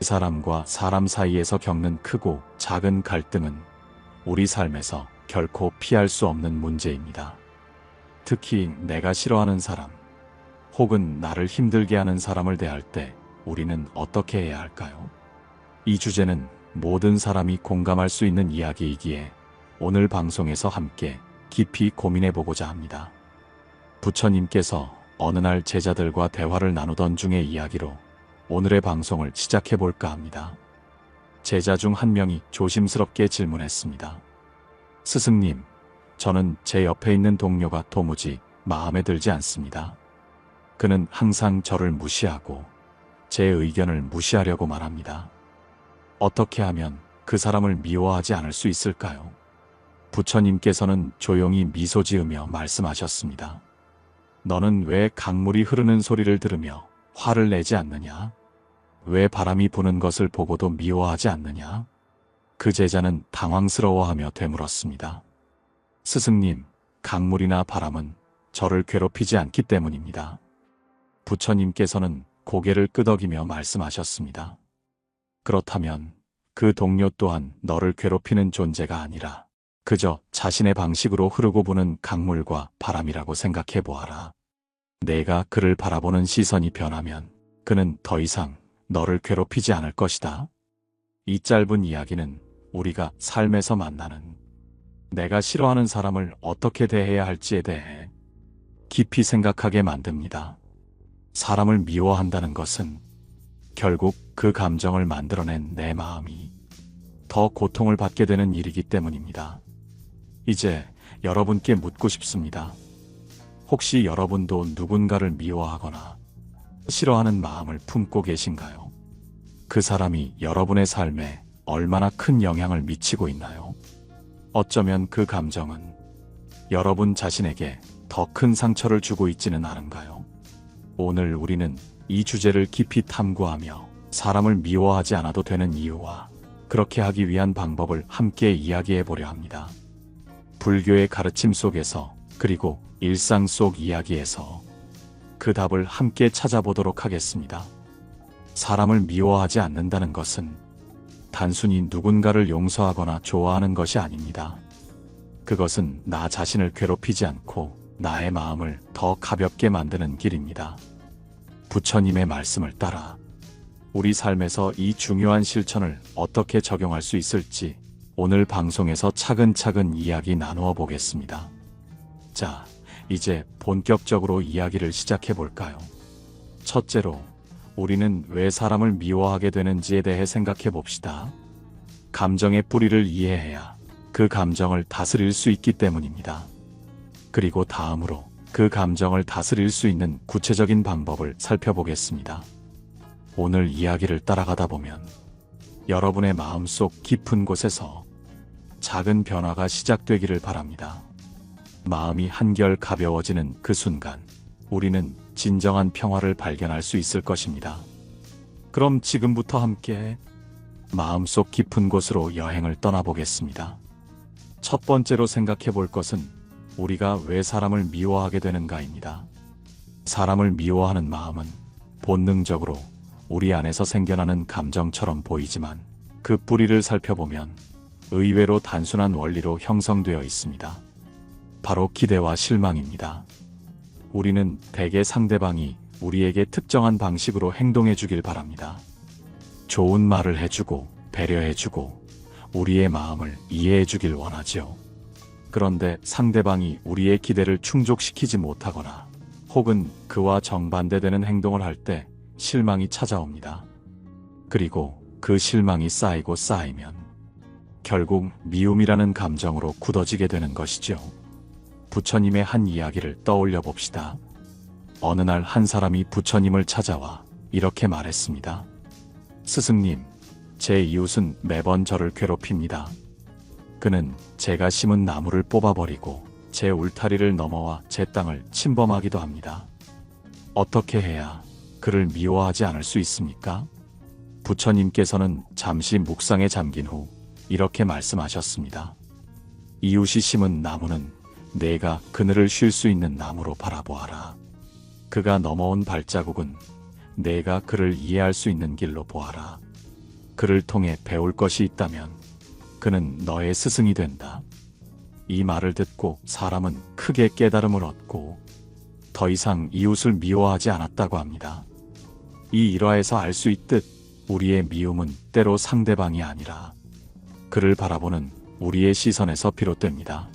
사람과 사람 사이에서 겪는 크고 작은 갈등은 우리 삶에서 결코 피할 수 없는 문제입니다. 특히 내가 싫어하는 사람, 혹은 나를 힘들게 하는 사람을 대할 때 우리는 어떻게 해야 할까요? 이 주제는 모든 사람이 공감할 수 있는 이야기이기에 오늘 방송에서 함께 깊이 고민해보고자 합니다. 부처님께서 어느 날 제자들과 대화를 나누던 중의 이야기로 오늘의 방송을 시작해볼까 합니다. 제자 중 한 명이 조심스럽게 질문했습니다. 스승님, 저는 제 옆에 있는 동료가 도무지 마음에 들지 않습니다. 그는 항상 저를 무시하고 제 의견을 무시하려고 말합니다. 어떻게 하면 그 사람을 미워하지 않을 수 있을까요? 부처님께서는 조용히 미소 지으며 말씀하셨습니다. 너는 왜 강물이 흐르는 소리를 들으며 화를 내지 않느냐? 왜 바람이 부는 것을 보고도 미워하지 않느냐? 그 제자는 당황스러워하며 되물었습니다. 스승님, 강물이나 바람은 저를 괴롭히지 않기 때문입니다. 부처님께서는 고개를 끄덕이며 말씀하셨습니다. 그렇다면 그 동료 또한 너를 괴롭히는 존재가 아니라 그저 자신의 방식으로 흐르고 부는 강물과 바람이라고 생각해 보아라. 내가 그를 바라보는 시선이 변하면 그는 더 이상 너를 괴롭히지 않을 것이다. 이 짧은 이야기는 우리가 삶에서 만나는 내가 싫어하는 사람을 어떻게 대해야 할지에 대해 깊이 생각하게 만듭니다. 사람을 미워한다는 것은 결국 그 감정을 만들어낸 내 마음이 더 고통을 받게 되는 일이기 때문입니다. 이제 여러분께 묻고 싶습니다. 혹시 여러분도 누군가를 미워하거나 싫어하는 마음을 품고 계신가요? 그 사람이 여러분의 삶에 얼마나 큰 영향을 미치고 있나요? 어쩌면 그 감정은 여러분 자신에게 더 큰 상처를 주고 있지는 않은가요? 오늘 우리는 이 주제를 깊이 탐구하며 사람을 미워하지 않아도 되는 이유와 그렇게 하기 위한 방법을 함께 이야기해 보려 합니다. 불교의 가르침 속에서 그리고 일상 속 이야기에서 그 답을 함께 찾아보도록 하겠습니다. 사람을 미워하지 않는다는 것은 단순히 누군가를 용서하거나 좋아하는 것이 아닙니다. 그것은 나 자신을 괴롭히지 않고 나의 마음을 더 가볍게 만드는 길입니다. 부처님의 말씀을 따라 우리 삶에서 이 중요한 실천을 어떻게 적용할 수 있을지 오늘 방송에서 차근차근 이야기 나누어 보겠습니다. 자, 이제 본격적으로 이야기를 시작해 볼까요? 첫째로, 우리는 왜 사람을 미워하게 되는지에 대해 생각해 봅시다. 감정의 뿌리를 이해해야 그 감정을 다스릴 수 있기 때문입니다. 그리고 다음으로 그 감정을 다스릴 수 있는 구체적인 방법을 살펴보겠습니다. 오늘 이야기를 따라가다 보면 여러분의 마음속 깊은 곳에서 작은 변화가 시작되기를 바랍니다. 마음이 한결 가벼워지는 그 순간 우리는 진정한 평화를 발견할 수 있을 것입니다. 그럼 지금부터 함께 마음속 깊은 곳으로 여행을 떠나보겠습니다. 첫 번째로 생각해 볼 것은 우리가 왜 사람을 미워하게 되는가입니다. 사람을 미워하는 마음은 본능적으로 우리 안에서 생겨나는 감정처럼 보이지만 그 뿌리를 살펴보면 의외로 단순한 원리로 형성되어 있습니다. 바로 기대와 실망입니다. 우리는 대개 상대방이 우리에게 특정한 방식으로 행동해 주길 바랍니다. 좋은 말을 해주고 배려해주고 우리의 마음을 이해해 주길 원하죠. 그런데 상대방이 우리의 기대를 충족시키지 못하거나 혹은 그와 정반대되는 행동을 할 때 실망이 찾아옵니다. 그리고 그 실망이 쌓이고 쌓이면 결국 미움이라는 감정으로 굳어지게 되는 것이죠. 부처님의 한 이야기를 떠올려 봅시다. 어느 날 한 사람이 부처님을 찾아와 이렇게 말했습니다. 스승님, 제 이웃은 매번 저를 괴롭힙니다. 그는 제가 심은 나무를 뽑아버리고 제 울타리를 넘어와 제 땅을 침범하기도 합니다. 어떻게 해야 그를 미워하지 않을 수 있습니까? 부처님께서는 잠시 묵상에 잠긴 후 이렇게 말씀하셨습니다. 이웃이 심은 나무는 내가 그늘을 쉴 수 있는 나무로 바라보아라. 그가 넘어온 발자국은 내가 그를 이해할 수 있는 길로 보아라. 그를 통해 배울 것이 있다면 그는 너의 스승이 된다. 이 말을 듣고 사람은 크게 깨달음을 얻고 더 이상 이웃을 미워하지 않았다고 합니다. 이 일화에서 알 수 있듯 우리의 미움은 때로 상대방이 아니라 그를 바라보는 우리의 시선에서 비롯됩니다.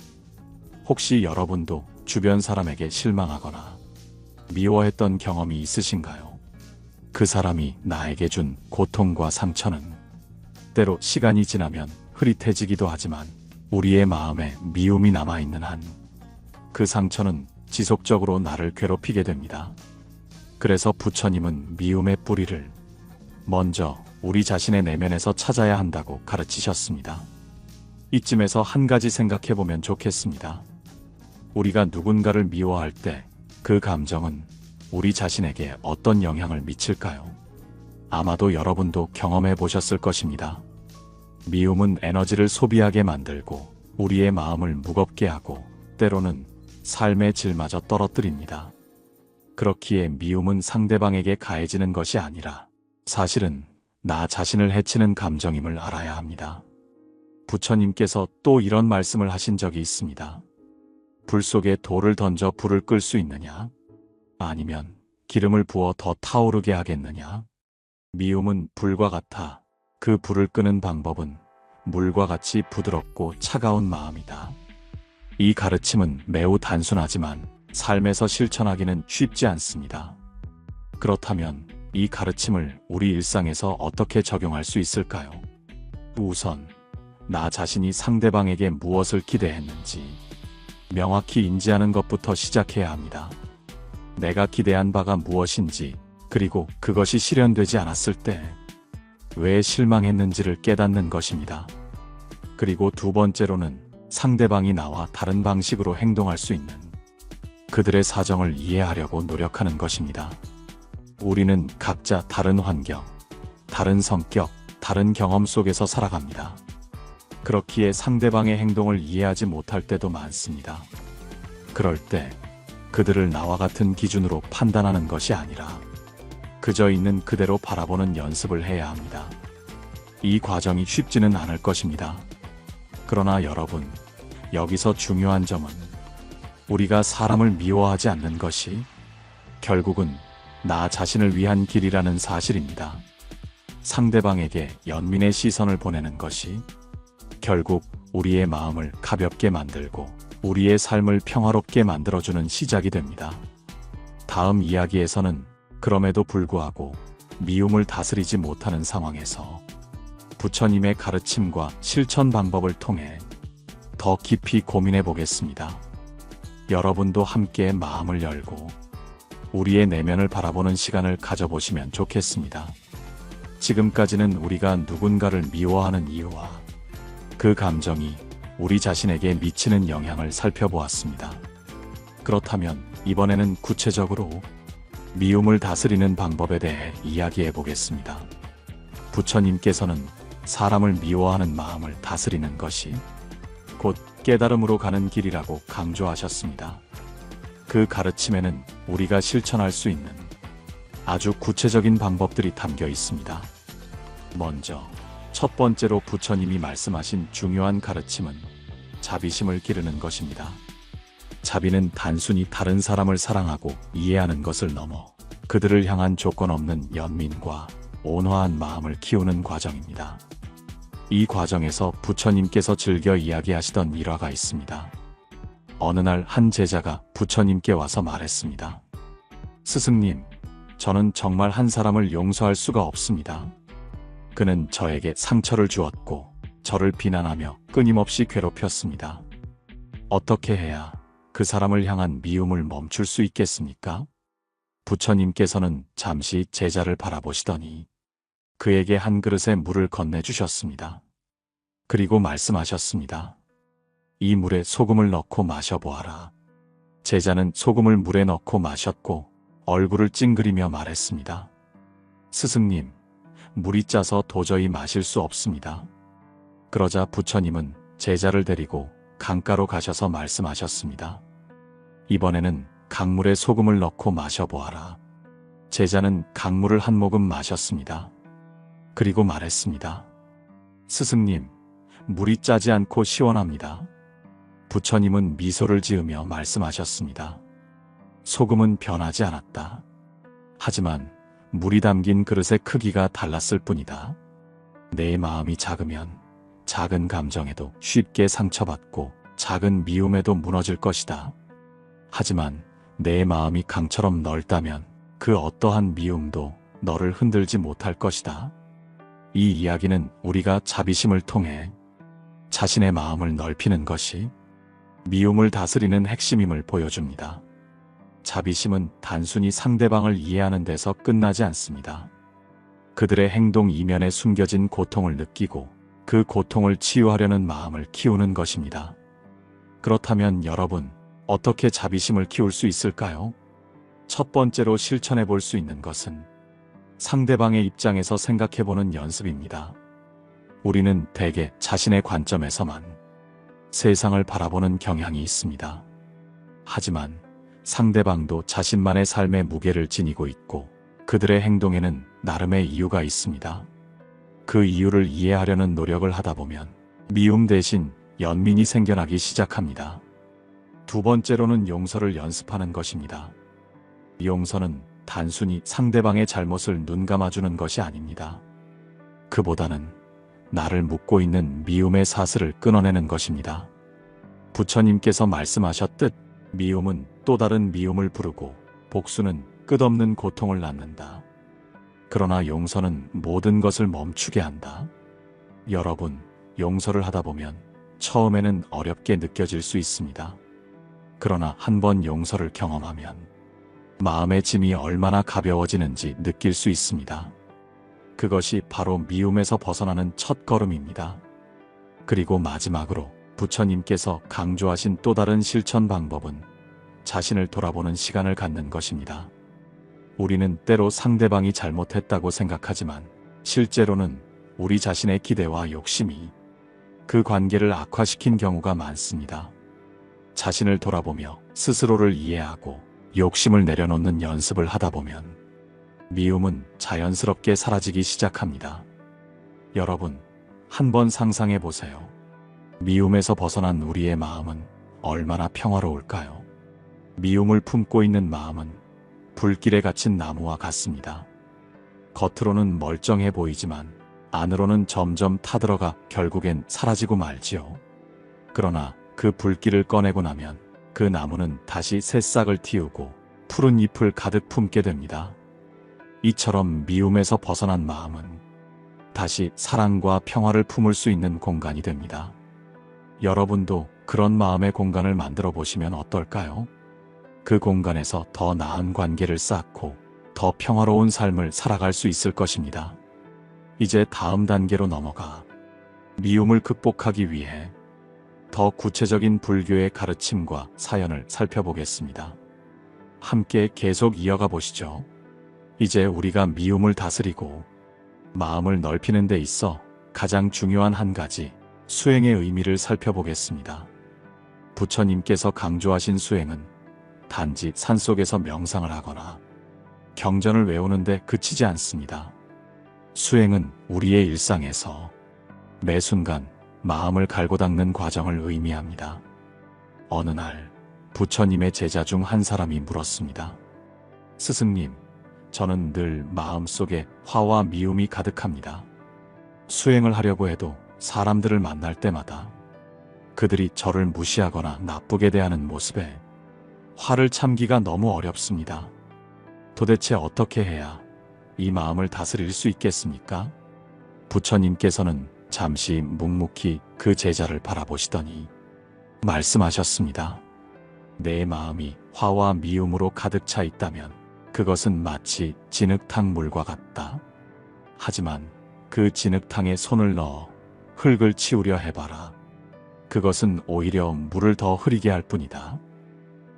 혹시 여러분도 주변 사람에게 실망하거나 미워했던 경험이 있으신가요? 그 사람이 나에게 준 고통과 상처는 때로 시간이 지나면 흐릿해지기도 하지만 우리의 마음에 미움이 남아있는 한 그 상처는 지속적으로 나를 괴롭히게 됩니다. 그래서 부처님은 미움의 뿌리를 먼저 우리 자신의 내면에서 찾아야 한다고 가르치셨습니다. 이쯤에서 한 가지 생각해보면 좋겠습니다. 우리가 누군가를 미워할 때 그 감정은 우리 자신에게 어떤 영향을 미칠까요? 아마도 여러분도 경험해 보셨을 것입니다. 미움은 에너지를 소비하게 만들고 우리의 마음을 무겁게 하고 때로는 삶의 질마저 떨어뜨립니다. 그렇기에 미움은 상대방에게 가해지는 것이 아니라 사실은 나 자신을 해치는 감정임을 알아야 합니다. 부처님께서 또 이런 말씀을 하신 적이 있습니다. 불 속에 돌을 던져 불을 끌 수 있느냐? 아니면 기름을 부어 더 타오르게 하겠느냐? 미움은 불과 같아 그 불을 끄는 방법은 물과 같이 부드럽고 차가운 마음이다. 이 가르침은 매우 단순하지만 삶에서 실천하기는 쉽지 않습니다. 그렇다면 이 가르침을 우리 일상에서 어떻게 적용할 수 있을까요? 우선 나 자신이 상대방에게 무엇을 기대했는지 명확히 인지하는 것부터 시작해야 합니다. 내가 기대한 바가 무엇인지, 그리고 그것이 실현되지 않았을 때 왜 실망했는지를 깨닫는 것입니다. 그리고 두 번째로는 상대방이 나와 다른 방식으로 행동할 수 있는 그들의 사정을 이해하려고 노력하는 것입니다. 우리는 각자 다른 환경, 다른 성격, 다른 경험 속에서 살아갑니다. 그렇기에 상대방의 행동을 이해하지 못할 때도 많습니다. 그럴 때 그들을 나와 같은 기준으로 판단하는 것이 아니라 그저 있는 그대로 바라보는 연습을 해야 합니다. 이 과정이 쉽지는 않을 것입니다. 그러나 여러분, 여기서 중요한 점은 우리가 사람을 미워하지 않는 것이 결국은 나 자신을 위한 길이라는 사실입니다. 상대방에게 연민의 시선을 보내는 것이 결국 우리의 마음을 가볍게 만들고 우리의 삶을 평화롭게 만들어주는 시작이 됩니다. 다음 이야기에서는 그럼에도 불구하고 미움을 다스리지 못하는 상황에서 부처님의 가르침과 실천 방법을 통해 더 깊이 고민해 보겠습니다. 여러분도 함께 마음을 열고 우리의 내면을 바라보는 시간을 가져보시면 좋겠습니다. 지금까지는 우리가 누군가를 미워하는 이유와 그 감정이 우리 자신에게 미치는 영향을 살펴보았습니다. 그렇다면 이번에는 구체적으로 미움을 다스리는 방법에 대해 이야기해 보겠습니다. 부처님께서는 사람을 미워하는 마음을 다스리는 것이 곧 깨달음으로 가는 길이라고 강조하셨습니다. 그 가르침에는 우리가 실천할 수 있는 아주 구체적인 방법들이 담겨 있습니다. 먼저 첫 번째로 부처님이 말씀하신 중요한 가르침은 자비심을 기르는 것입니다. 자비는 단순히 다른 사람을 사랑하고 이해하는 것을 넘어 그들을 향한 조건 없는 연민과 온화한 마음을 키우는 과정입니다. 이 과정에서 부처님께서 즐겨 이야기하시던 일화가 있습니다. 어느 날 한 제자가 부처님께 와서 말했습니다. 스승님, 저는 정말 한 사람을 용서할 수가 없습니다. 그는 저에게 상처를 주었고 저를 비난하며 끊임없이 괴롭혔습니다. 어떻게 해야 그 사람을 향한 미움을 멈출 수 있겠습니까? 부처님께서는 잠시 제자를 바라보시더니 그에게 한 그릇의 물을 건네주셨습니다. 그리고 말씀하셨습니다. 이 물에 소금을 넣고 마셔보아라. 제자는 소금을 물에 넣고 마셨고 얼굴을 찡그리며 말했습니다. 스승님, 물이 짜서 도저히 마실 수 없습니다. 그러자 부처님은 제자를 데리고 강가로 가셔서 말씀하셨습니다. 이번에는 강물에 소금을 넣고 마셔보아라. 제자는 강물을 한 모금 마셨습니다. 그리고 말했습니다. 스승님, 물이 짜지 않고 시원합니다. 부처님은 미소를 지으며 말씀하셨습니다. 소금은 변하지 않았다. 하지만 물이 담긴 그릇의 크기가 달랐을 뿐이다. 내 마음이 작으면 작은 감정에도 쉽게 상처받고 작은 미움에도 무너질 것이다. 하지만 내 마음이 강처럼 넓다면 그 어떠한 미움도 너를 흔들지 못할 것이다. 이 이야기는 우리가 자비심을 통해 자신의 마음을 넓히는 것이 미움을 다스리는 핵심임을 보여줍니다. 자비심은 단순히 상대방을 이해하는 데서 끝나지 않습니다. 그들의 행동 이면에 숨겨진 고통을 느끼고 그 고통을 치유하려는 마음을 키우는 것입니다. 그렇다면 여러분, 어떻게 자비심을 키울 수 있을까요? 첫 번째로 실천해 볼 수 있는 것은 상대방의 입장에서 생각해보는 연습입니다. 우리는 대개 자신의 관점에서만 세상을 바라보는 경향이 있습니다. 하지만 상대방도 자신만의 삶의 무게를 지니고 있고 그들의 행동에는 나름의 이유가 있습니다. 그 이유를 이해하려는 노력을 하다 보면 미움 대신 연민이 생겨나기 시작합니다. 두 번째로는 용서를 연습하는 것입니다. 용서는 단순히 상대방의 잘못을 눈감아주는 것이 아닙니다. 그보다는 나를 묶고 있는 미움의 사슬을 끊어내는 것입니다. 부처님께서 말씀하셨듯 미움은 또 다른 미움을 부르고 복수는 끝없는 고통을 낳는다. 그러나 용서는 모든 것을 멈추게 한다. 여러분, 용서를 하다 보면 처음에는 어렵게 느껴질 수 있습니다. 그러나 한번 용서를 경험하면 마음의 짐이 얼마나 가벼워지는지 느낄 수 있습니다. 그것이 바로 미움에서 벗어나는 첫 걸음입니다. 그리고 마지막으로 부처님께서 강조하신 또 다른 실천 방법은 자신을 돌아보는 시간을 갖는 것입니다. 우리는 때로 상대방이 잘못했다고 생각하지만 실제로는 우리 자신의 기대와 욕심이 그 관계를 악화시킨 경우가 많습니다. 자신을 돌아보며 스스로를 이해하고 욕심을 내려놓는 연습을 하다 보면 미움은 자연스럽게 사라지기 시작합니다. 여러분, 한번 상상해 보세요. 미움에서 벗어난 우리의 마음은 얼마나 평화로울까요? 미움을 품고 있는 마음은 불길에 갇힌 나무와 같습니다. 겉으로는 멀쩡해 보이지만 안으로는 점점 타들어가 결국엔 사라지고 말지요. 그러나 그 불길을 꺼내고 나면 그 나무는 다시 새싹을 틔우고 푸른 잎을 가득 품게 됩니다. 이처럼 미움에서 벗어난 마음은 다시 사랑과 평화를 품을 수 있는 공간이 됩니다. 여러분도 그런 마음의 공간을 만들어 보시면 어떨까요? 그 공간에서 더 나은 관계를 쌓고 더 평화로운 삶을 살아갈 수 있을 것입니다. 이제 다음 단계로 넘어가 미움을 극복하기 위해 더 구체적인 불교의 가르침과 사연을 살펴보겠습니다. 함께 계속 이어가 보시죠. 이제 우리가 미움을 다스리고 마음을 넓히는 데 있어 가장 중요한 한 가지, 수행의 의미를 살펴보겠습니다. 부처님께서 강조하신 수행은 단지 산속에서 명상을 하거나 경전을 외우는데 그치지 않습니다. 수행은 우리의 일상에서 매 순간 마음을 갈고 닦는 과정을 의미합니다. 어느 날 부처님의 제자 중 한 사람이 물었습니다. 스승님, 저는 늘 마음속에 화와 미움이 가득합니다. 수행을 하려고 해도 사람들을 만날 때마다 그들이 저를 무시하거나 나쁘게 대하는 모습에 화를 참기가 너무 어렵습니다. 도대체 어떻게 해야 이 마음을 다스릴 수 있겠습니까? 부처님께서는 잠시 묵묵히 그 제자를 바라보시더니 말씀하셨습니다. 내 마음이 화와 미움으로 가득 차 있다면 그것은 마치 진흙탕 물과 같다. 하지만 그 진흙탕에 손을 넣어 흙을 치우려 해봐라. 그것은 오히려 물을 더 흐리게 할 뿐이다.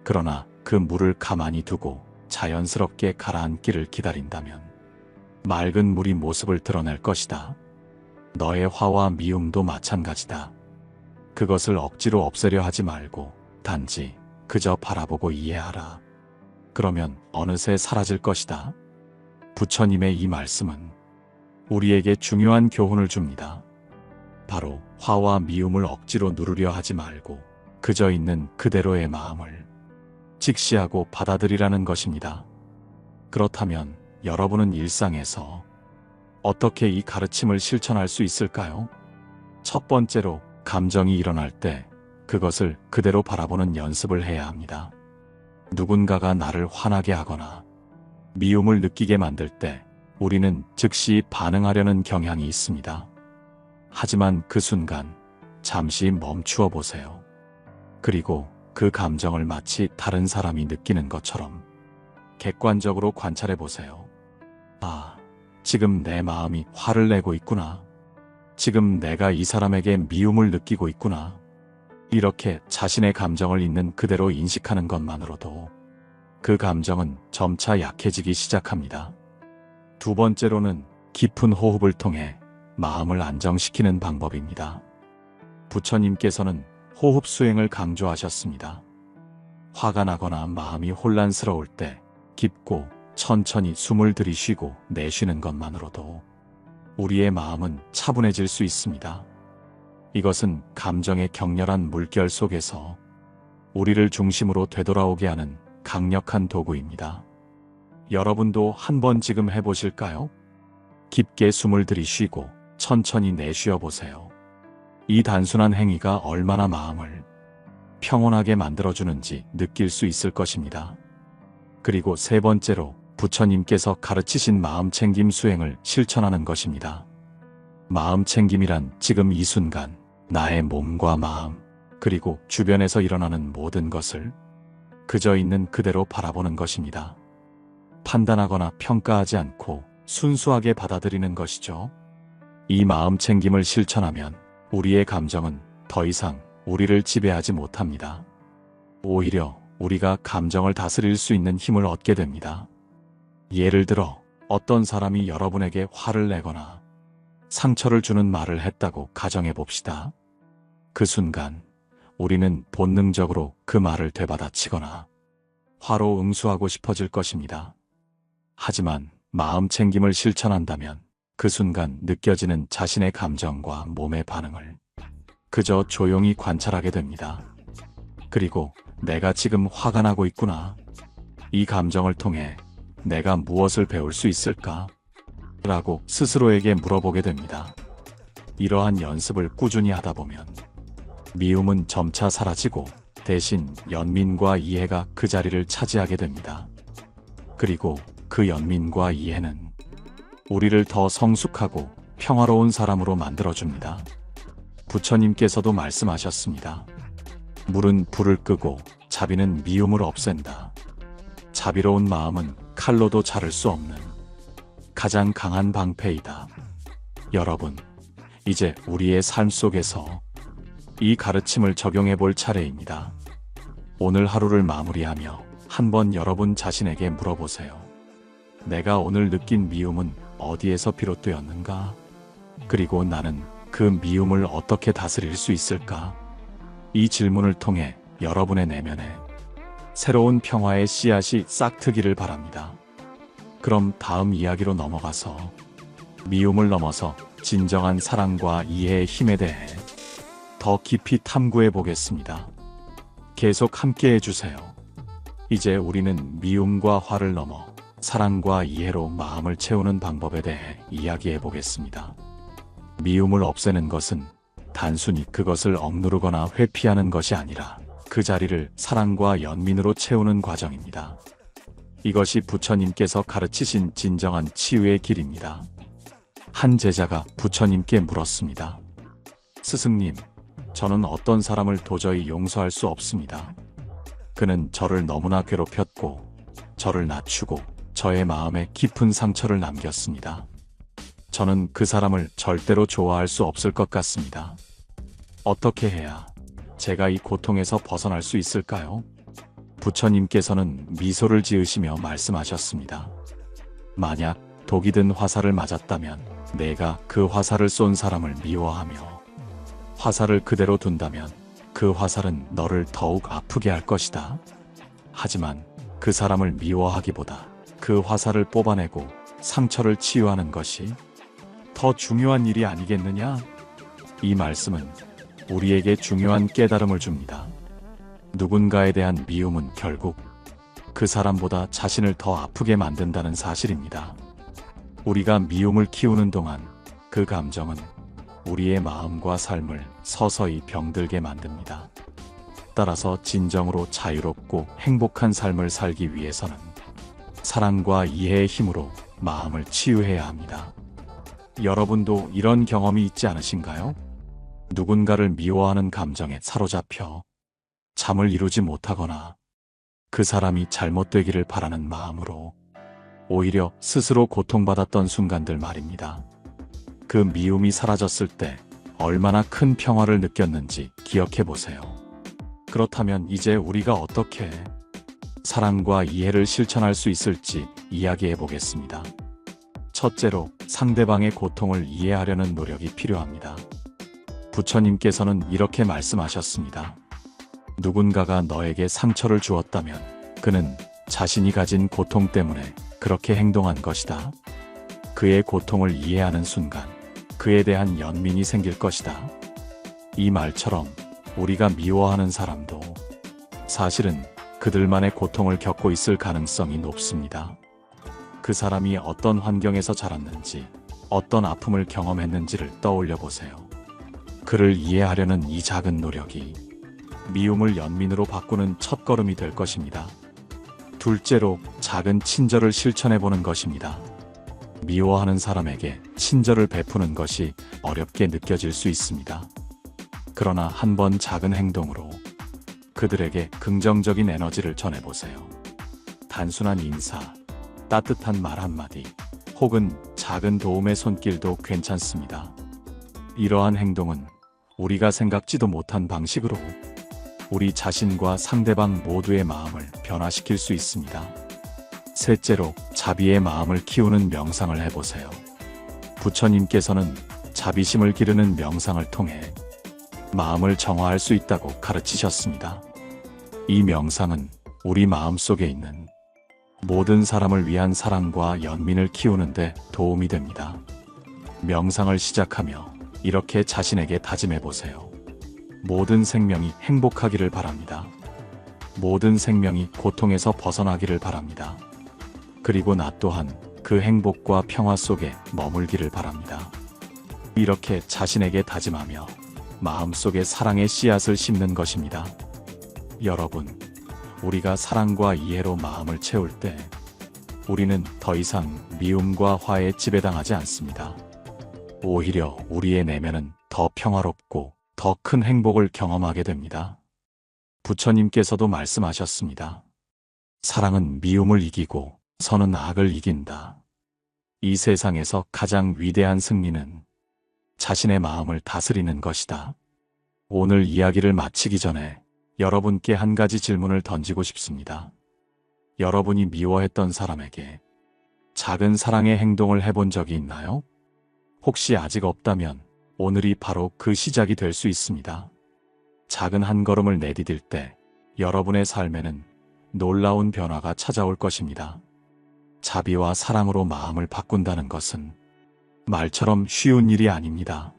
그러나 그 물을 가만히 두고 자연스럽게 가라앉기를 기다린다면 맑은 물이 모습을 드러낼 것이다. 너의 화와 미움도 마찬가지다. 그것을 억지로 없애려 하지 말고 단지 그저 바라보고 이해하라. 그러면 어느새 사라질 것이다. 부처님의 이 말씀은 우리에게 중요한 교훈을 줍니다. 바로 화와 미움을 억지로 누르려 하지 말고 그저 있는 그대로의 마음을 직시하고 받아들이라는 것입니다. 그렇다면 여러분은 일상에서 어떻게 이 가르침을 실천할 수 있을까요? 첫 번째로, 감정이 일어날 때 그것을 그대로 바라보는 연습을 해야 합니다. 누군가가 나를 화나게 하거나 미움을 느끼게 만들 때 우리는 즉시 반응하려는 경향이 있습니다. 하지만 그 순간 잠시 멈추어 보세요. 그리고 그 감정을 마치 다른 사람이 느끼는 것처럼 객관적으로 관찰해 보세요. 아, 지금 내 마음이 화를 내고 있구나. 지금 내가 이 사람에게 미움을 느끼고 있구나. 이렇게 자신의 감정을 있는 그대로 인식하는 것만으로도 그 감정은 점차 약해지기 시작합니다. 두 번째로는 깊은 호흡을 통해 마음을 안정시키는 방법입니다. 부처님께서는 호흡 수행을 강조하셨습니다. 화가 나거나 마음이 혼란스러울 때 깊고 천천히 숨을 들이쉬고 내쉬는 것만으로도 우리의 마음은 차분해질 수 있습니다. 이것은 감정의 격렬한 물결 속에서 우리를 중심으로 되돌아오게 하는 강력한 도구입니다. 여러분도 한번 지금 해보실까요? 깊게 숨을 들이쉬고 천천히 내쉬어 보세요. 이 단순한 행위가 얼마나 마음을 평온하게 만들어주는지 느낄 수 있을 것입니다. 그리고 세 번째로, 부처님께서 가르치신 마음챙김 수행을 실천하는 것입니다. 마음챙김이란 지금 이 순간 나의 몸과 마음, 그리고 주변에서 일어나는 모든 것을 그저 있는 그대로 바라보는 것입니다. 판단하거나 평가하지 않고 순수하게 받아들이는 것이죠. 이 마음챙김을 실천하면 우리의 감정은 더 이상 우리를 지배하지 못합니다. 오히려 우리가 감정을 다스릴 수 있는 힘을 얻게 됩니다. 예를 들어 어떤 사람이 여러분에게 화를 내거나 상처를 주는 말을 했다고 가정해 봅시다. 그 순간 우리는 본능적으로 그 말을 되받아치거나 화로 응수하고 싶어질 것입니다. 하지만 마음챙김을 실천한다면 그 순간 느껴지는 자신의 감정과 몸의 반응을 그저 조용히 관찰하게 됩니다. 그리고 내가 지금 화가 나고 있구나. 이 감정을 통해 내가 무엇을 배울 수 있을까? 라고 스스로에게 물어보게 됩니다. 이러한 연습을 꾸준히 하다 보면 미움은 점차 사라지고 대신 연민과 이해가 그 자리를 차지하게 됩니다. 그리고 그 연민과 이해는 우리를 더 성숙하고 평화로운 사람으로 만들어줍니다. 부처님께서도 말씀하셨습니다. 물은 불을 끄고 자비는 미움을 없앤다. 자비로운 마음은 칼로도 자를 수 없는 가장 강한 방패이다. 여러분, 이제 우리의 삶 속에서 이 가르침을 적용해 볼 차례입니다. 오늘 하루를 마무리하며 한번 여러분 자신에게 물어보세요. 내가 오늘 느낀 미움은 어디에서 비롯되었는가? 그리고 나는 그 미움을 어떻게 다스릴 수 있을까? 이 질문을 통해 여러분의 내면에 새로운 평화의 씨앗이 싹트기를 바랍니다. 그럼 다음 이야기로 넘어가서 미움을 넘어서 진정한 사랑과 이해의 힘에 대해 더 깊이 탐구해 보겠습니다. 계속 함께 해주세요. 이제 우리는 미움과 화를 넘어 사랑과 이해로 마음을 채우는 방법에 대해 이야기해 보겠습니다. 미움을 없애는 것은 단순히 그것을 억누르거나 회피하는 것이 아니라 그 자리를 사랑과 연민으로 채우는 과정입니다. 이것이 부처님께서 가르치신 진정한 치유의 길입니다. 한 제자가 부처님께 물었습니다. 스승님, 저는 어떤 사람을 도저히 용서할 수 없습니다. 그는 저를 너무나 괴롭혔고 저를 낮추고 저의 마음에 깊은 상처를 남겼습니다. 저는 그 사람을 절대로 좋아할 수 없을 것 같습니다. 어떻게 해야 제가 이 고통에서 벗어날 수 있을까요? 부처님께서는 미소를 지으시며 말씀하셨습니다. 만약 독이 든 화살을 맞았다면 내가 그 화살을 쏜 사람을 미워하며 화살을 그대로 둔다면 그 화살은 너를 더욱 아프게 할 것이다. 하지만 그 사람을 미워하기보다 그 화살을 뽑아내고 상처를 치유하는 것이 더 중요한 일이 아니겠느냐? 이 말씀은 우리에게 중요한 깨달음을 줍니다. 누군가에 대한 미움은 결국 그 사람보다 자신을 더 아프게 만든다는 사실입니다. 우리가 미움을 키우는 동안 그 감정은 우리의 마음과 삶을 서서히 병들게 만듭니다. 따라서 진정으로 자유롭고 행복한 삶을 살기 위해서는 사랑과 이해의 힘으로 마음을 치유해야 합니다. 여러분도 이런 경험이 있지 않으신가요? 누군가를 미워하는 감정에 사로잡혀 잠을 이루지 못하거나 그 사람이 잘못되기를 바라는 마음으로 오히려 스스로 고통받았던 순간들 말입니다. 그 미움이 사라졌을 때 얼마나 큰 평화를 느꼈는지 기억해 보세요. 그렇다면 이제 우리가 어떻게 사랑과 이해를 실천할 수 있을지 이야기해 보겠습니다. 첫째로, 상대방의 고통을 이해하려는 노력이 필요합니다. 부처님께서는 이렇게 말씀하셨습니다. 누군가가 너에게 상처를 주었다면 그는 자신이 가진 고통 때문에 그렇게 행동한 것이다. 그의 고통을 이해하는 순간 그에 대한 연민이 생길 것이다. 이 말처럼 우리가 미워하는 사람도 사실은 그들만의 고통을 겪고 있을 가능성이 높습니다. 그 사람이 어떤 환경에서 자랐는지, 어떤 아픔을 경험했는지를 떠올려 보세요. 그를 이해하려는 이 작은 노력이 미움을 연민으로 바꾸는 첫걸음이 될 것입니다. 둘째로, 작은 친절을 실천해 보는 것입니다. 미워하는 사람에게 친절을 베푸는 것이 어렵게 느껴질 수 있습니다. 그러나 한번 작은 행동으로 그들에게 긍정적인 에너지를 전해보세요. 단순한 인사, 따뜻한 말 한마디, 혹은 작은 도움의 손길도 괜찮습니다. 이러한 행동은 우리가 생각지도 못한 방식으로 우리 자신과 상대방 모두의 마음을 변화시킬 수 있습니다. 셋째로, 자비의 마음을 키우는 명상을 해보세요. 부처님께서는 자비심을 기르는 명상을 통해 마음을 정화할 수 있다고 가르치셨습니다. 이 명상은 우리 마음 속에 있는 모든 사람을 위한 사랑과 연민을 키우는 데 도움이 됩니다. 명상을 시작하며 이렇게 자신에게 다짐해 보세요. 모든 생명이 행복하기를 바랍니다. 모든 생명이 고통에서 벗어나기를 바랍니다. 그리고 나 또한 그 행복과 평화 속에 머물기를 바랍니다. 이렇게 자신에게 다짐하며 마음속에 사랑의 씨앗을 심는 것입니다. 여러분, 우리가 사랑과 이해로 마음을 채울 때 우리는 더 이상 미움과 화에 지배당하지 않습니다. 오히려 우리의 내면은 더 평화롭고 더 큰 행복을 경험하게 됩니다. 부처님께서도 말씀하셨습니다. 사랑은 미움을 이기고 선은 악을 이긴다. 이 세상에서 가장 위대한 승리는 자신의 마음을 다스리는 것이다. 오늘 이야기를 마치기 전에 여러분께 한 가지 질문을 던지고 싶습니다. 여러분이 미워했던 사람에게 작은 사랑의 행동을 해본 적이 있나요? 혹시 아직 없다면 오늘이 바로 그 시작이 될 수 있습니다. 작은 한 걸음을 내디딜 때 여러분의 삶에는 놀라운 변화가 찾아올 것입니다. 자비와 사랑으로 마음을 바꾼다는 것은 말처럼 쉬운 일이 아닙니다.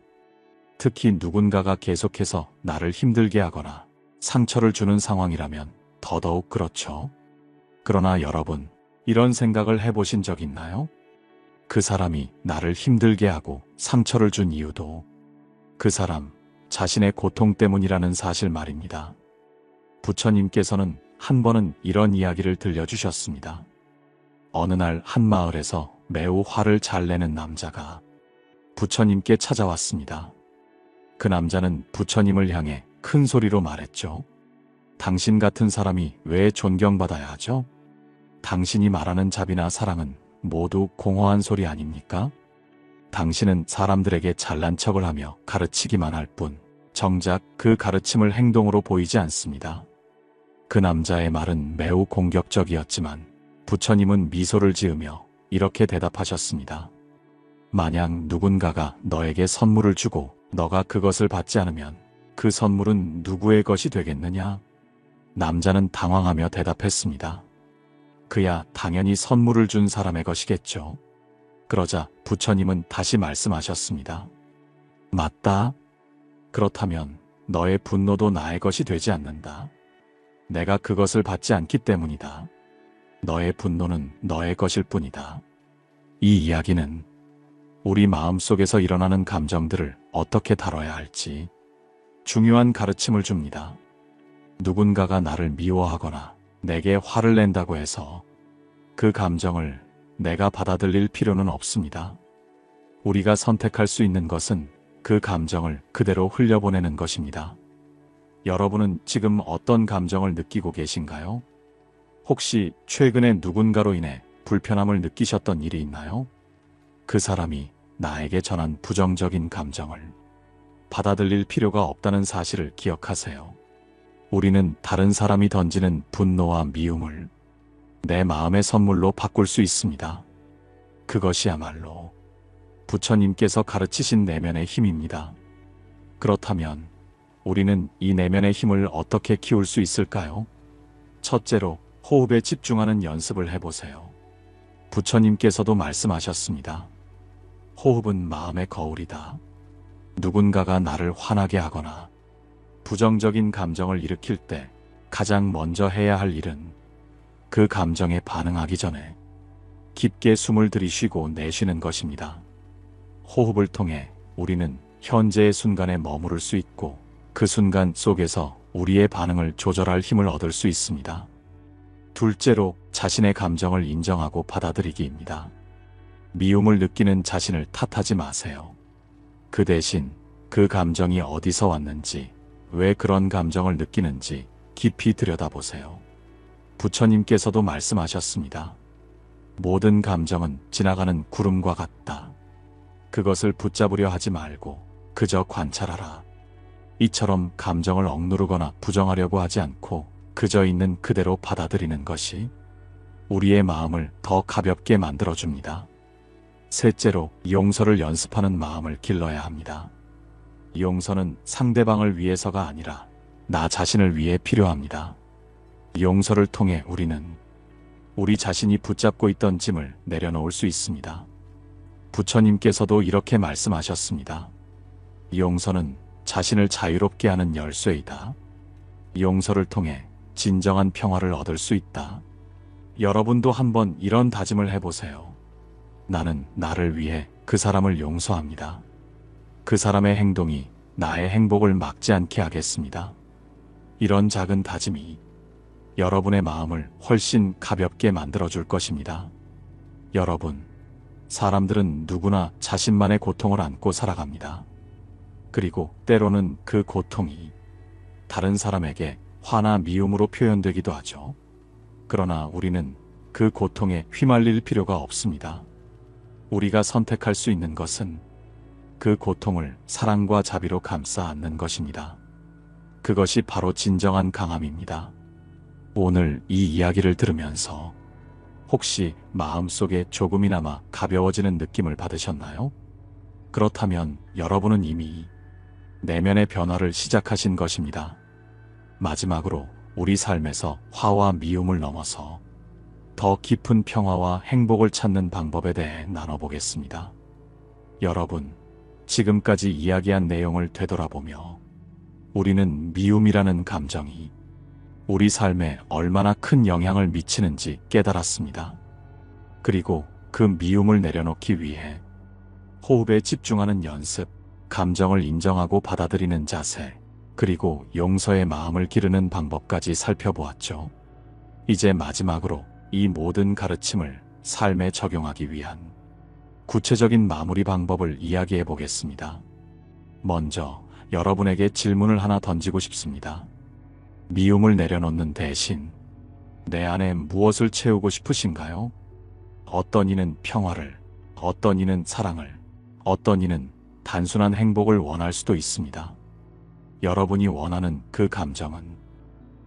특히 누군가가 계속해서 나를 힘들게 하거나 상처를 주는 상황이라면 더더욱 그렇죠. 그러나 여러분, 이런 생각을 해보신 적 있나요? 그 사람이 나를 힘들게 하고 상처를 준 이유도 그 사람 자신의 고통 때문이라는 사실 말입니다. 부처님께서는 한 번은 이런 이야기를 들려주셨습니다. 어느 날 한 마을에서 매우 화를 잘 내는 남자가 부처님께 찾아왔습니다. 그 남자는 부처님을 향해 큰 소리로 말했죠. 당신 같은 사람이 왜 존경받아야 하죠? 당신이 말하는 자비나 사랑은 모두 공허한 소리 아닙니까? 당신은 사람들에게 잘난 척을 하며 가르치기만 할 뿐, 정작 그 가르침을 행동으로 보이지 않습니다. 그 남자의 말은 매우 공격적이었지만 부처님은 미소를 지으며 이렇게 대답하셨습니다. 만약 누군가가 너에게 선물을 주고 너가 그것을 받지 않으면 그 선물은 누구의 것이 되겠느냐? 남자는 당황하며 대답했습니다. 그야 당연히 선물을 준 사람의 것이겠죠. 그러자 부처님은 다시 말씀하셨습니다. 맞다. 그렇다면 너의 분노도 나의 것이 되지 않는다. 내가 그것을 받지 않기 때문이다. 너의 분노는 너의 것일 뿐이다. 이 이야기는 우리 마음속에서 일어나는 감정들을 어떻게 다뤄야 할지 중요한 가르침을 줍니다. 누군가가 나를 미워하거나 내게 화를 낸다고 해서 그 감정을 내가 받아들일 필요는 없습니다. 우리가 선택할 수 있는 것은 그 감정을 그대로 흘려보내는 것입니다. 여러분은 지금 어떤 감정을 느끼고 계신가요? 혹시 최근에 누군가로 인해 불편함을 느끼셨던 일이 있나요? 그 사람이 나에게 전한 부정적인 감정을 받아들일 필요가 없다는 사실을 기억하세요. 우리는 다른 사람이 던지는 분노와 미움을 내 마음의 선물로 바꿀 수 있습니다. 그것이야말로 부처님께서 가르치신 내면의 힘입니다. 그렇다면 우리는 이 내면의 힘을 어떻게 키울 수 있을까요? 첫째로 호흡에 집중하는 연습을 해보세요. 부처님께서도 말씀하셨습니다. 호흡은 마음의 거울이다. 누군가가 나를 화나게 하거나 부정적인 감정을 일으킬 때 가장 먼저 해야 할 일은 그 감정에 반응하기 전에 깊게 숨을 들이쉬고 내쉬는 것입니다. 호흡을 통해 우리는 현재의 순간에 머무를 수 있고 그 순간 속에서 우리의 반응을 조절할 힘을 얻을 수 있습니다. 둘째로 자신의 감정을 인정하고 받아들이기입니다. 미움을 느끼는 자신을 탓하지 마세요. 그 대신 그 감정이 어디서 왔는지, 왜 그런 감정을 느끼는지 깊이 들여다보세요. 부처님께서도 말씀하셨습니다. 모든 감정은 지나가는 구름과 같다. 그것을 붙잡으려 하지 말고 그저 관찰하라. 이처럼 감정을 억누르거나 부정하려고 하지 않고 그저 있는 그대로 받아들이는 것이 우리의 마음을 더 가볍게 만들어줍니다. 셋째로 용서를 연습하는 마음을 길러야 합니다. 용서는 상대방을 위해서가 아니라 나 자신을 위해 필요합니다. 용서를 통해 우리는 우리 자신이 붙잡고 있던 짐을 내려놓을 수 있습니다. 부처님께서도 이렇게 말씀하셨습니다. 용서는 자신을 자유롭게 하는 열쇠이다. 용서를 통해 진정한 평화를 얻을 수 있다. 여러분도 한번 이런 다짐을 해보세요. 나는 나를 위해 그 사람을 용서합니다. 그 사람의 행동이 나의 행복을 막지 않게 하겠습니다. 이런 작은 다짐이 여러분의 마음을 훨씬 가볍게 만들어줄 것입니다. 여러분, 사람들은 누구나 자신만의 고통을 안고 살아갑니다. 그리고 때로는 그 고통이 다른 사람에게 화나 미움으로 표현되기도 하죠. 그러나 우리는 그 고통에 휘말릴 필요가 없습니다. 우리가 선택할 수 있는 것은 그 고통을 사랑과 자비로 감싸 안는 것입니다. 그것이 바로 진정한 강함입니다. 오늘 이 이야기를 들으면서 혹시 마음속에 조금이나마 가벼워지는 느낌을 받으셨나요? 그렇다면 여러분은 이미 내면의 변화를 시작하신 것입니다. 마지막으로 우리 삶에서 화와 미움을 넘어서 더 깊은 평화와 행복을 찾는 방법에 대해 나눠보겠습니다. 여러분, 지금까지 이야기한 내용을 되돌아보며 우리는 미움이라는 감정이 우리 삶에 얼마나 큰 영향을 미치는지 깨달았습니다. 그리고 그 미움을 내려놓기 위해 호흡에 집중하는 연습, 감정을 인정하고 받아들이는 자세, 그리고 용서의 마음을 기르는 방법까지 살펴보았죠. 이제 마지막으로 이 모든 가르침을 삶에 적용하기 위한 구체적인 마무리 방법을 이야기해 보겠습니다. 먼저 여러분에게 질문을 하나 던지고 싶습니다. 미움을 내려놓는 대신 내 안에 무엇을 채우고 싶으신가요? 어떤 이는 평화를, 어떤 이는 사랑을, 어떤 이는 단순한 행복을 원할 수도 있습니다. 여러분이 원하는 그 감정은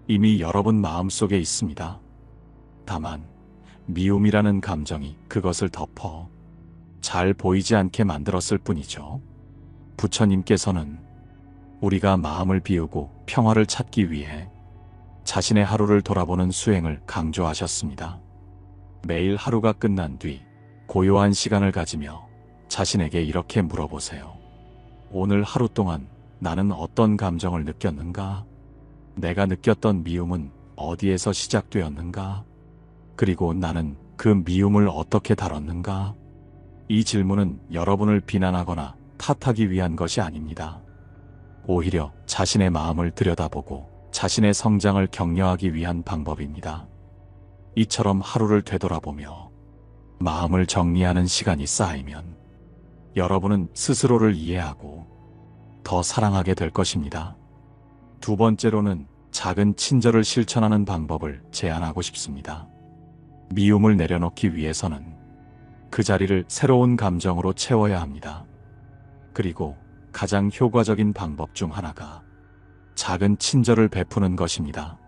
이미 여러분 마음속에 있습니다. 다만 미움이라는 감정이 그것을 덮어 잘 보이지 않게 만들었을 뿐이죠. 부처님께서는 우리가 마음을 비우고 평화를 찾기 위해 자신의 하루를 돌아보는 수행을 강조하셨습니다. 매일 하루가 끝난 뒤 고요한 시간을 가지며 자신에게 이렇게 물어보세요. 오늘 하루 동안 나는 어떤 감정을 느꼈는가? 내가 느꼈던 미움은 어디에서 시작되었는가? 그리고 나는 그 미움을 어떻게 다뤘는가? 이 질문은 여러분을 비난하거나 탓하기 위한 것이 아닙니다. 오히려 자신의 마음을 들여다보고 자신의 성장을 격려하기 위한 방법입니다. 이처럼 하루를 되돌아보며 마음을 정리하는 시간이 쌓이면 여러분은 스스로를 이해하고 더 사랑하게 될 것입니다. 두 번째로는 작은 친절을 실천하는 방법을 제안하고 싶습니다. 미움을 내려놓기 위해서는 그 자리를 새로운 감정으로 채워야 합니다. 그리고 가장 효과적인 방법 중 하나가 작은 친절을 베푸는 것입니다.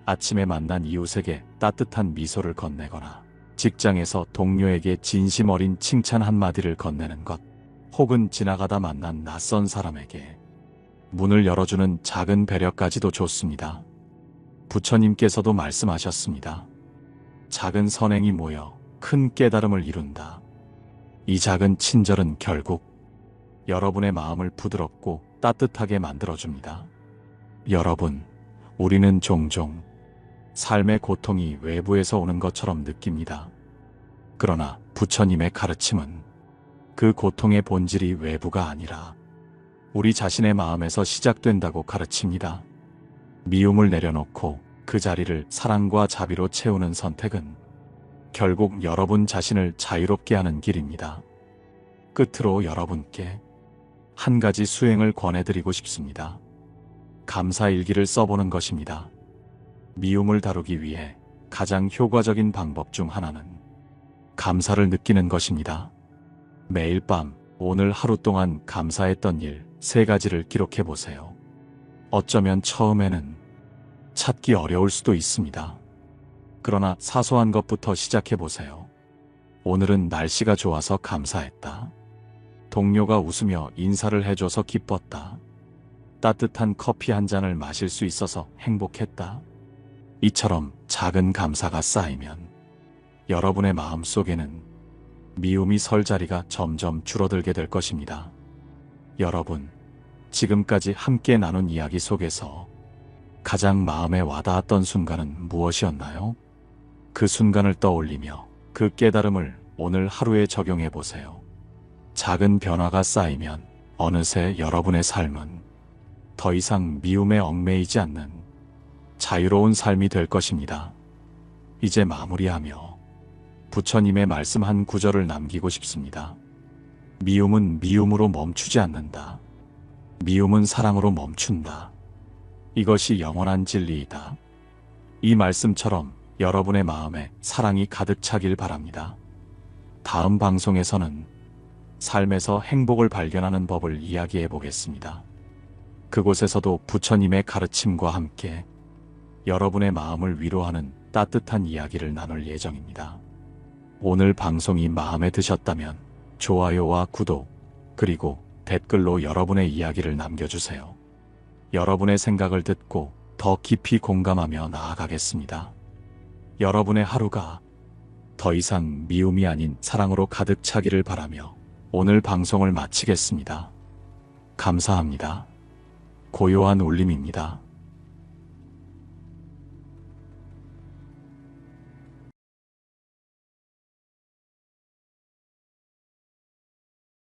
아침에 만난 이웃에게 따뜻한 미소를 건네거나 직장에서 동료에게 진심 어린 칭찬 한마디를 건네는 것, 혹은 지나가다 만난 낯선 사람에게 문을 열어주는 작은 배려까지도 좋습니다. 부처님께서도 말씀하셨습니다. 작은 선행이 모여 큰 깨달음을 이룬다. 이 작은 친절은 결국 여러분의 마음을 부드럽고 따뜻하게 만들어줍니다. 여러분, 우리는 종종 삶의 고통이 외부에서 오는 것처럼 느낍니다. 그러나 부처님의 가르침은 그 고통의 본질이 외부가 아니라 우리 자신의 마음에서 시작된다고 가르칩니다. 미움을 내려놓고 그 자리를 사랑과 자비로 채우는 선택은 결국 여러분 자신을 자유롭게 하는 길입니다. 끝으로 여러분께 한 가지 수행을 권해드리고 싶습니다. 감사일기를 써보는 것입니다. 미움을 다루기 위해 가장 효과적인 방법 중 하나는 감사를 느끼는 것입니다. 매일 밤 오늘 하루 동안 감사했던 일 3가지를 기록해 보세요. 어쩌면 처음에는 찾기 어려울 수도 있습니다. 그러나 사소한 것부터 시작해 보세요. 오늘은 날씨가 좋아서 감사했다. 동료가 웃으며 인사를 해줘서 기뻤다. 따뜻한 커피 한 잔을 마실 수 있어서 행복했다. 이처럼 작은 감사가 쌓이면 여러분의 마음 속에는 미움이 설 자리가 점점 줄어들게 될 것입니다. 여러분, 지금까지 함께 나눈 이야기 속에서 가장 마음에 와닿았던 순간은 무엇이었나요? 그 순간을 떠올리며 그 깨달음을 오늘 하루에 적용해 보세요. 작은 변화가 쌓이면 어느새 여러분의 삶은 더 이상 미움에 얽매이지 않는 자유로운 삶이 될 것입니다. 이제 마무리하며 부처님의 말씀 한 구절을 남기고 싶습니다. 미움은 미움으로 멈추지 않는다. 미움은 사랑으로 멈춘다. 이것이 영원한 진리이다. 이 말씀처럼 여러분의 마음에 사랑이 가득 차길 바랍니다. 다음 방송에서는 삶에서 행복을 발견하는 법을 이야기해 보겠습니다. 그곳에서도 부처님의 가르침과 함께 여러분의 마음을 위로하는 따뜻한 이야기를 나눌 예정입니다. 오늘 방송이 마음에 드셨다면 좋아요와 구독, 그리고 댓글로 여러분의 이야기를 남겨주세요. 여러분의 생각을 듣고 더 깊이 공감하며 나아가겠습니다. 여러분의 하루가 더 이상 미움이 아닌 사랑으로 가득 차기를 바라며 오늘 방송을 마치겠습니다. 감사합니다. 고요한 울림입니다.